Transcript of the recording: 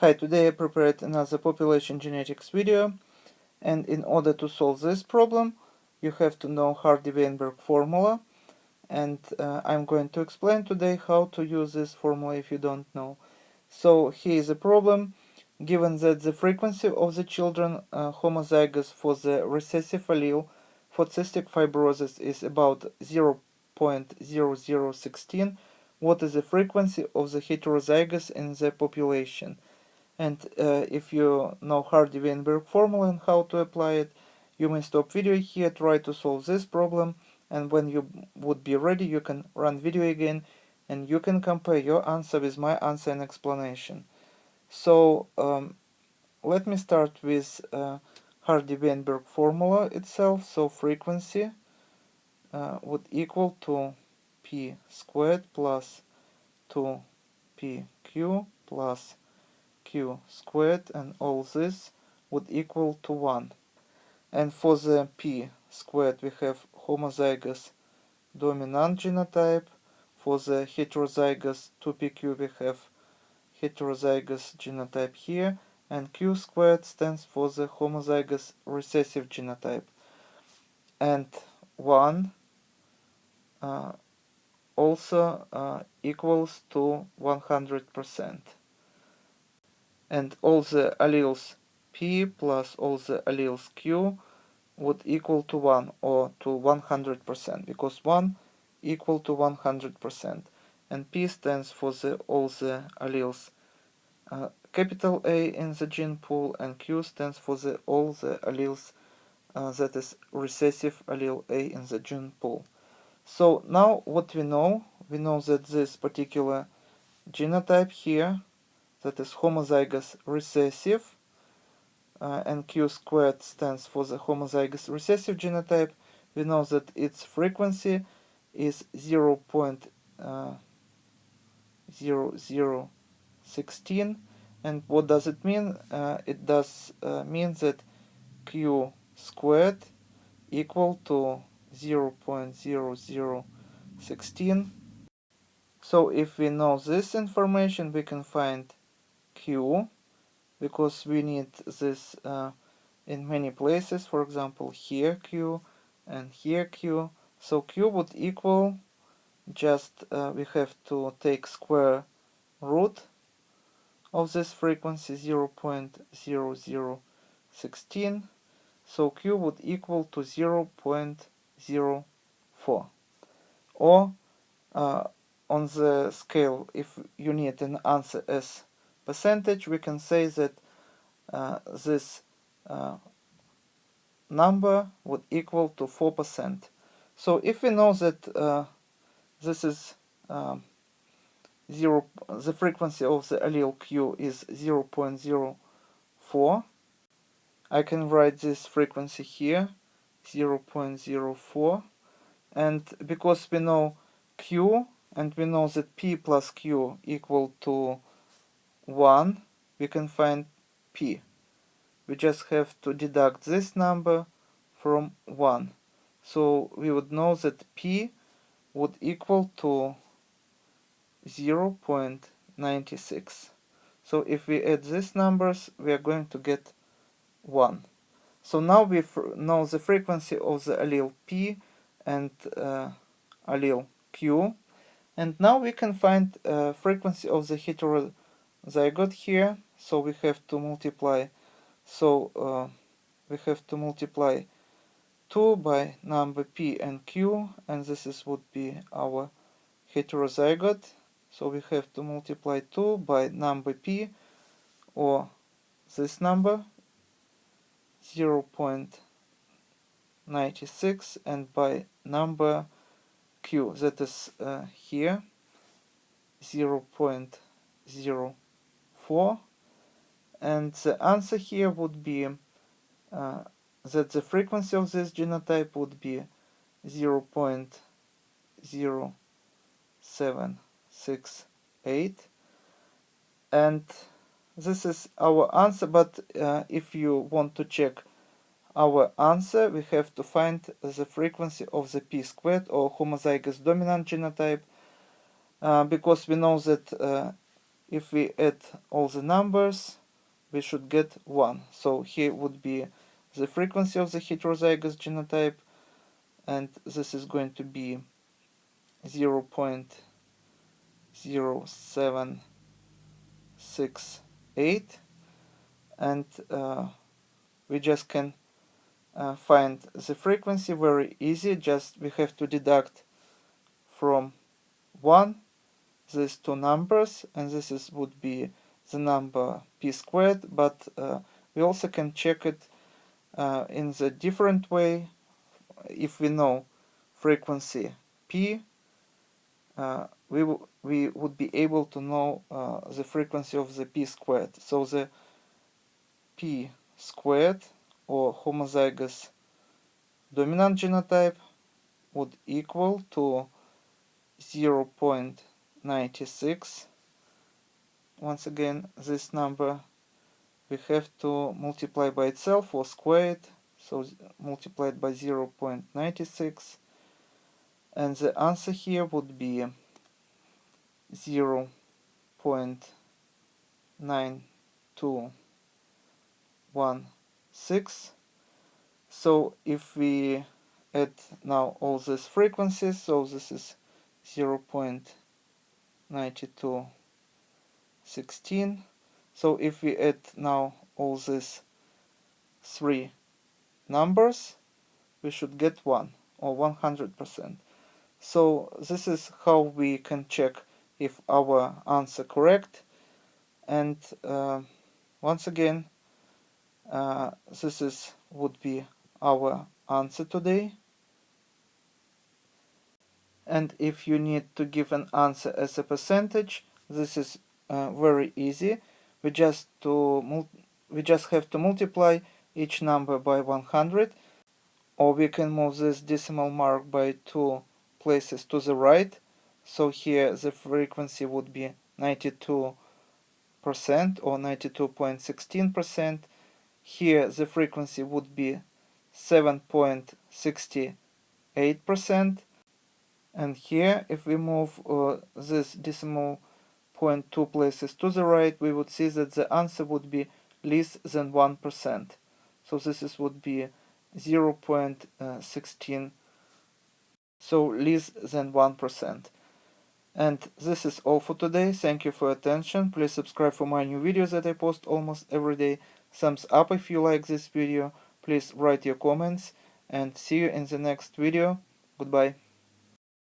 Hi, today I prepared another population genetics video, and in order to solve this problem you have to know Hardy-Weinberg formula, and I'm going to explain today how to use this formula if you don't know. So here is a problem. Given that the frequency of the children homozygous for the recessive allele for cystic fibrosis is about 0.0016, what is the frequency of the heterozygous in the population? And if you know Hardy-Weinberg formula and how to apply it, you may stop video here, try to solve this problem, and when you would be ready you can run video again and you can compare your answer with my answer and explanation. So let me start with Hardy-Weinberg formula itself. So frequency would equal to p squared plus 2pq plus q squared, and all this would equal to 1. And for the p squared we have homozygous dominant genotype. For the heterozygous 2pq we have heterozygous genotype here, and q squared stands for the homozygous recessive genotype. And 1 also equals to 100%. And all the alleles p plus all the alleles q would equal to 1 or to 100%, because 1 equal to 100%, and p stands for all the alleles capital A in the gene pool, and q stands for all the alleles that is recessive allele A in the gene pool. So now what we know that this particular genotype here, that is homozygous recessive, and q squared stands for the homozygous recessive genotype, we know that its frequency is 0.0016. And what does it mean? It does mean that q squared equal to 0.0016. So if we know this information, we can find q, because we need this in many places. For example, here q and here q. So q would equal, just we have to take square root of this frequency, 0.0016. So q would equal to 0.04. Or on the scale, if you need an answer as percentage, we can say that this number would equal to 4%. So if we know that this is the frequency of the allele q is 0.04, I can write this frequency here, 0.04, and because we know q and we know that p plus q equal to 1, we can find p. We just have to deduct this number from 1. So we would know that p would equal to 0.96. So if we add these numbers, we are going to get 1. So now we know the frequency of the allele p and allele q. And now we can find frequency of the heterozygote here. So we have to multiply. So we have to multiply 2 by number p and q, and this would be our heterozygote. So we have to multiply 2 by number p, or this number, 0.96, and by number q, that is here, 0.04. And the answer here would be that the frequency of this genotype would be 0.0768, and this is our answer. But if you want to check our answer, we have to find the frequency of the p squared or homozygous dominant genotype, because we know that if we add all the numbers, we should get 1. So here would be the frequency of the heterozygous genotype, and this is going to be 0.0768, and we just can find the frequency very easy. Just we have to deduct from 1 these two numbers, and this would be the number p squared, but we also can check it in the different way. If we know frequency p, we would be able to know the frequency of the p squared. So the p squared, or homozygous dominant genotype, would equal to 0.96. Once again, this number we have to multiply by itself or square it, so multiplied by 0.96, and the answer here would be 0.9216. So if we add now all these frequencies, so this is 0.9216. So if we add now all these three numbers, we should get 1, or 100%. So this is how we can check if our answer correct. And once again, this would be our answer today. And if you need to give an answer as a percentage, this is very easy. We just have to multiply each number by 100, or we can move this decimal mark by 2 places to the right. So here the frequency would be 92% or 92.16%. Here the frequency would be 7.68%. And here, if we move this decimal point 2 places to the right, we would see that the answer would be less than 1%. So this would be 0.16, so less than 1%. And this is all for today. Thank you for your attention. Please subscribe for my new videos that I post almost every day. Thumbs up if you like this video. Please write your comments, and see you in the next video. Goodbye.